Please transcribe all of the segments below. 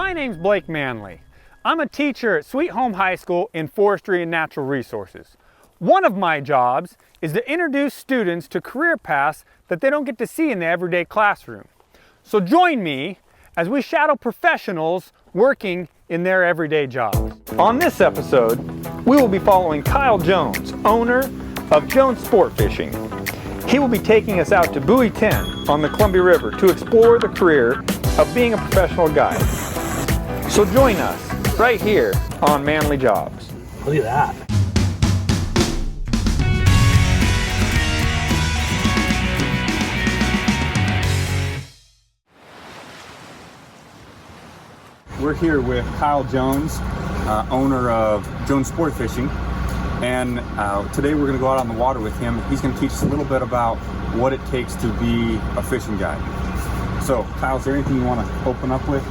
My name's Blake Manley. I'm a teacher at Sweet Home High School in Forestry and Natural Resources. One of my jobs is to introduce students to career paths that they don't get to see in the everyday classroom. So join me as we shadow professionals working in their everyday jobs. On this episode, we will be following Kyle Jones, owner of Jones Sport Fishing. He will be taking us out to Buoy 10 on the Columbia River to explore the career of being a professional guide. So join us right here on Manly Jobs. Look at that. We're here with Kyle Jones, owner of Jones Sport Fishing, and today we're going to go out on the water with him. He's going to teach us a little bit about what it takes to be a fishing guide. So, Kyle, is there anything you want to open up with?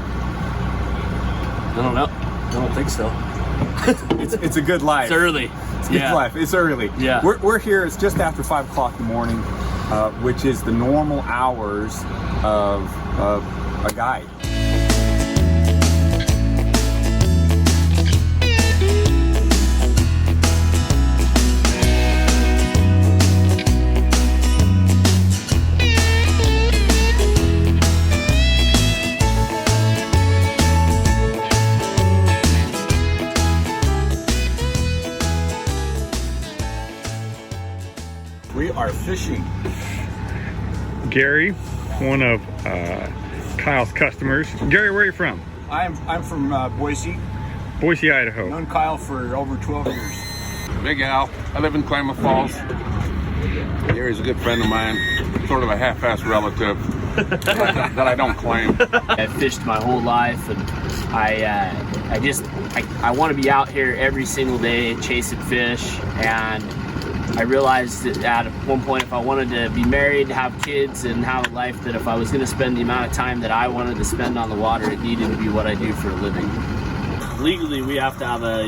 I don't know. I don't think so. It's a good life. It's early. It's a good life. It's early. Yeah. We're here. It's just after 5 o'clock in the morning, which is the normal hours of a guide. We are fishing. Gary, one of Kyle's customers. Gary, where are you from? I'm from Boise. Boise, Idaho. Known Kyle for over 12 years. Big Al. I live in Klamath Falls. Gary's a good friend of mine, sort of a half-assed relative that I don't claim. I've fished my whole life, and I want to be out here every single day chasing fish. And I realized that at one point, if I wanted to be married, have kids, and have a life, that if I was going to spend the amount of time that I wanted to spend on the water, it needed to be what I do for a living. Legally, we have to have a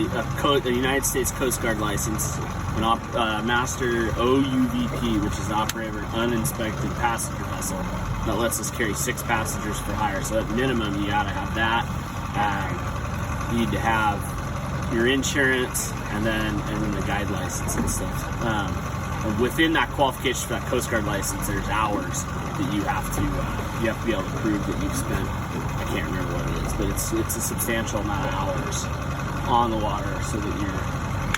United States Coast Guard license, a master OUVP, which is an operator of an uninspected passenger vessel that lets us carry 6 passengers for hire. So at minimum, you gotta have that. You need to have your insurance and then the guide license and stuff. And within that qualification for that Coast Guard license, there's hours that you have to be able to prove that you've spent. I can't remember what it is, but it's a substantial amount of hours on the water so that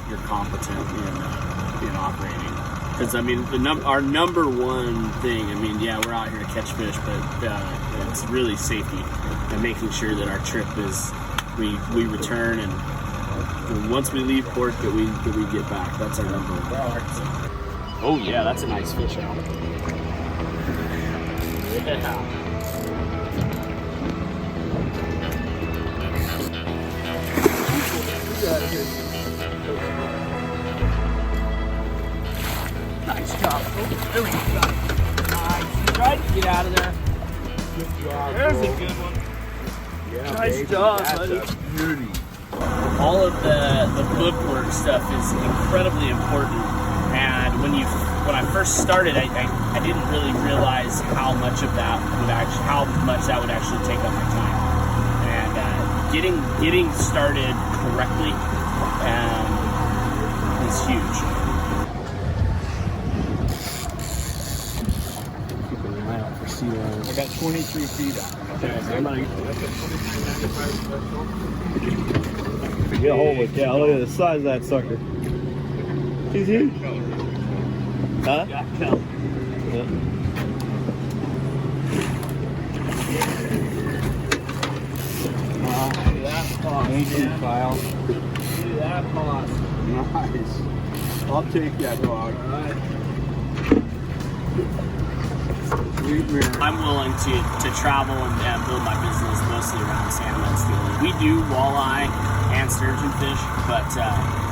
you're competent in operating. Because I mean, our number one thing. I mean, yeah, we're out here to catch fish, but it's really safety and making sure that our trip is we return and once we leave port that we get back. That's our number one priority. Oh yeah, that's a nice fish out. Yeah. Nice job. Oh, there we go. Nice. Try to get out of there. Good job. There's a good one. Yeah, nice job, buddy. Beauty. All of the bookwork stuff is incredibly important, and when I first started, I didn't really realize how much that would actually take up my time, and getting started correctly is huge. Keep an eye out for sea lions. I got 23 feet out. Yeah, holy cow, look at the size of that sucker. He's huge. Huh? Got kelp. Yeah. Look at that pause. Thank you, Kyle. Look at that pause. Nice. I'll take that dog. All right. Sweet man. I'm willing to travel and build my business mostly around salmon stealing. We do walleye and sturgeon fish, but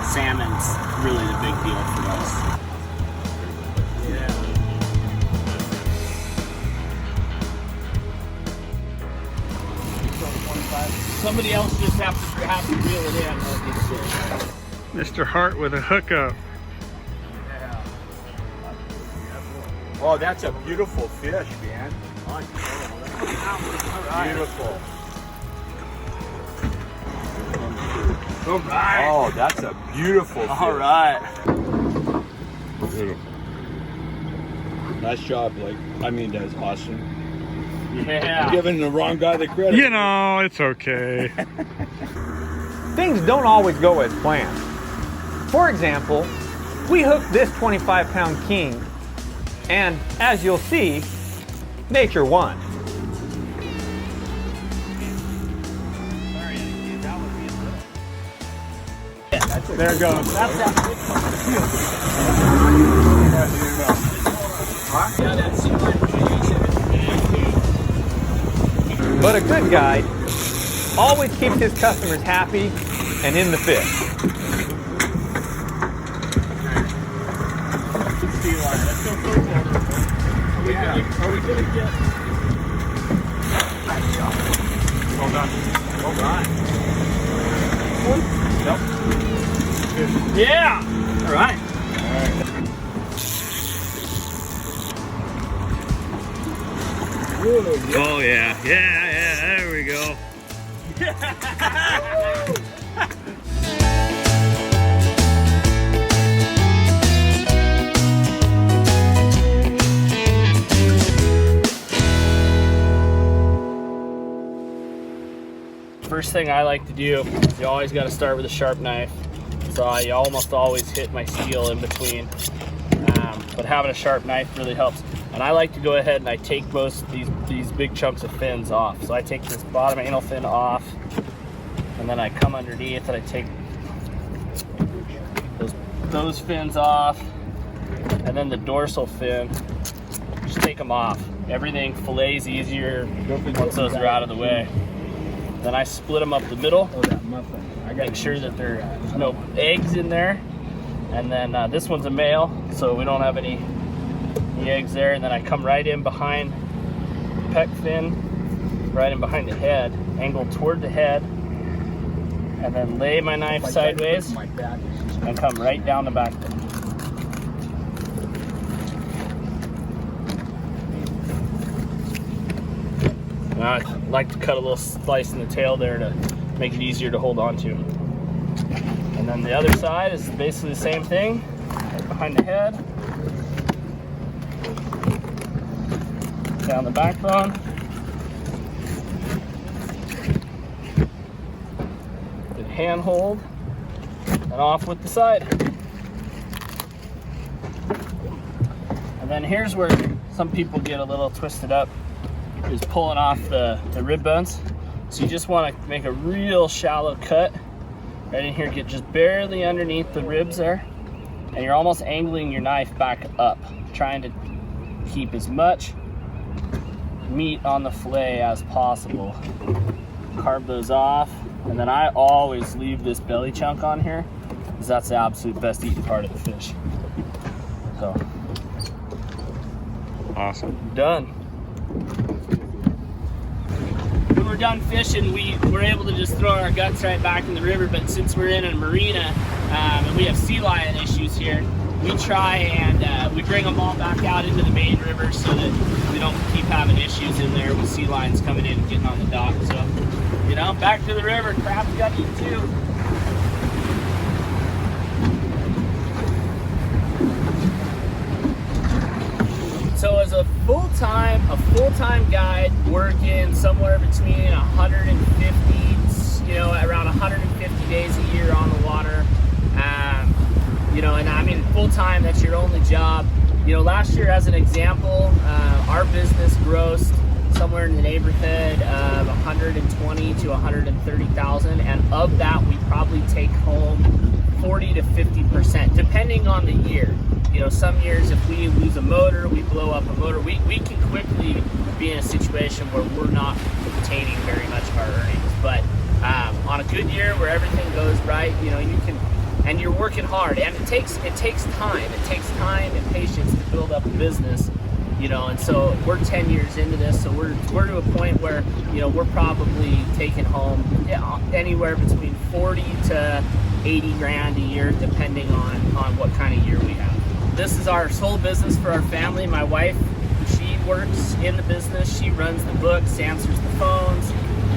salmon's really the big deal for us. Yeah. Somebody else just have to reel it in. Mr. Hart with a hookup. Oh, that's a beautiful fish, man. Beautiful. All right. Oh, that's a beautiful fish. All right. Nice job, Blake. I mean, that's awesome. Yeah. I'm giving the wrong guy the credit. You know, it's okay. Things don't always go as planned. For example, we hooked this 25-pound king, and as you'll see, nature won. There it goes. But a good guide always keeps his customers happy and in the fish. Are we gonna get? Well done. All right. Yep. Yeah. All right. Oh yeah, yeah, there we go. First thing I like to do, you always got to start with a sharp knife. So I almost always hit my steel in between. But having a sharp knife really helps. And I like to go ahead and I take most these big chunks of fins off. So I take this bottom anal fin off, and then I come underneath and I take those fins off, and then the dorsal fin, just take them off. Everything fillets easier once those are out of the way. Then I split them up the middle. I make sure that there's no eggs in there. And then this one's a male, so we don't have any eggs there. And then I come right in behind the pec fin, right in behind the head, angle toward the head, and then lay my knife sideways and come right down the back. And I like to cut a little slice in the tail there to make it easier to hold on to. And then the other side is basically the same thing, right behind the head, down the backbone, good hand hold, and off with the side. And then here's where some people get a little twisted up, is pulling off the rib bones. So you just want to make a real shallow cut right in here, get just barely underneath the ribs there, and you're almost angling your knife back up, trying to keep as much meat on the fillet as possible. Carve those off, and then I always leave this belly chunk on here, because that's the absolute best eating part of the fish. So, Awesome. done. When we're done fishing, we're able to just throw our guts right back in the river, but since we're in a marina and we have sea lion issues here, we try and we bring them all back out into the main river so that we don't keep having issues in there with sea lions coming in and getting on the dock. So, you know, back to the river, crab's got to eat too. So as a full-time guide, working somewhere between 150, you know, around 150 days a year on the water. You know, and I mean full-time, that's your only job. You know, last year as an example, our business grossed somewhere in the neighborhood of 120 to 130,000, and of that we probably take home 40 to 50%, depending on the year. You know, some years if we lose a motor, we blow up a motor, we can quickly be in a situation where we're not obtaining very much of our earnings. But on a good year where everything goes right, you know, you can, and you're working hard, and it takes time. It takes time and patience to build up a business, you know. And so we're 10 years into this, so we're to a point where, you know, we're probably taking home anywhere between 40 to 80 grand a year, depending on what kind of year we have. This is our sole business for our family. My wife, she works in the business. She runs the books, answers the phones,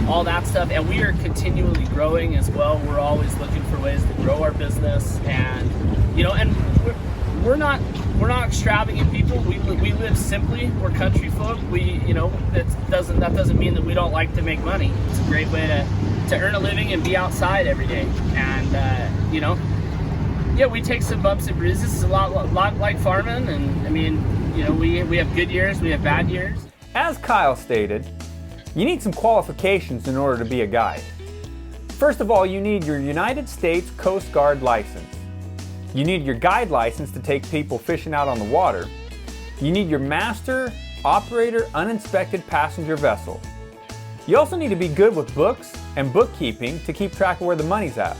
all that stuff. And we are continually growing as well. We're always looking for ways to grow our business, and and we're not extravagant people. We live simply. We're country folk. That doesn't mean that we don't like to make money. It's a great way to earn a living and be outside every day. And we take some bumps and bruises. It's a lot like farming, and we have good years, we have bad years. As Kyle stated, you need some qualifications in order to be a guide. First of all, you need your United States Coast Guard license. You need your guide license to take people fishing out on the water. You need your master operator uninspected passenger vessel. You also need to be good with books and bookkeeping to keep track of where the money's at.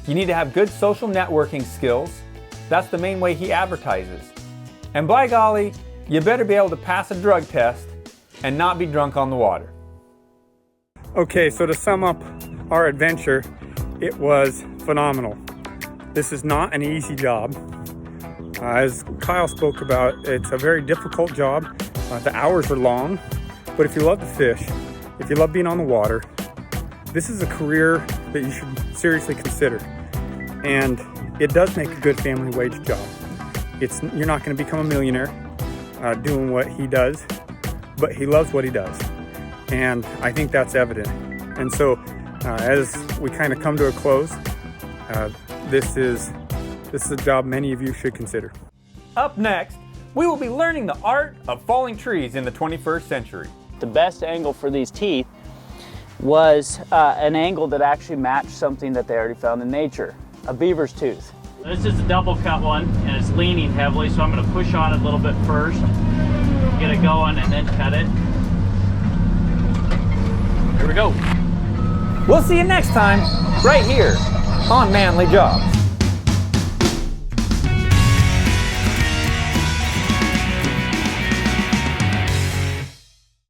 You need to have good social networking skills. That's the main way he advertises. And by golly, you better be able to pass a drug test and not be drunk on the water. Okay, so to sum up our adventure, it was phenomenal. This is not an easy job. As Kyle spoke about, it's a very difficult job. The hours are long, but if you love to fish, if you love being on the water, this is a career that you should seriously consider. And it does make a good family wage job. You're not going to become a millionaire doing what he does, but he loves what he does. And I think that's evident. And so as we kind of come to a close, this is a job many of you should consider. Up next, we will be learning the art of falling trees in the 21st century. The best angle for these teeth was an angle that actually matched something that they already found in nature, a beaver's tooth. This is a double cut one, and it's leaning heavily, so I'm going to push on it a little bit first, get it going, and then cut it. Here we go. We'll see you next time, right here on Manley Jobs.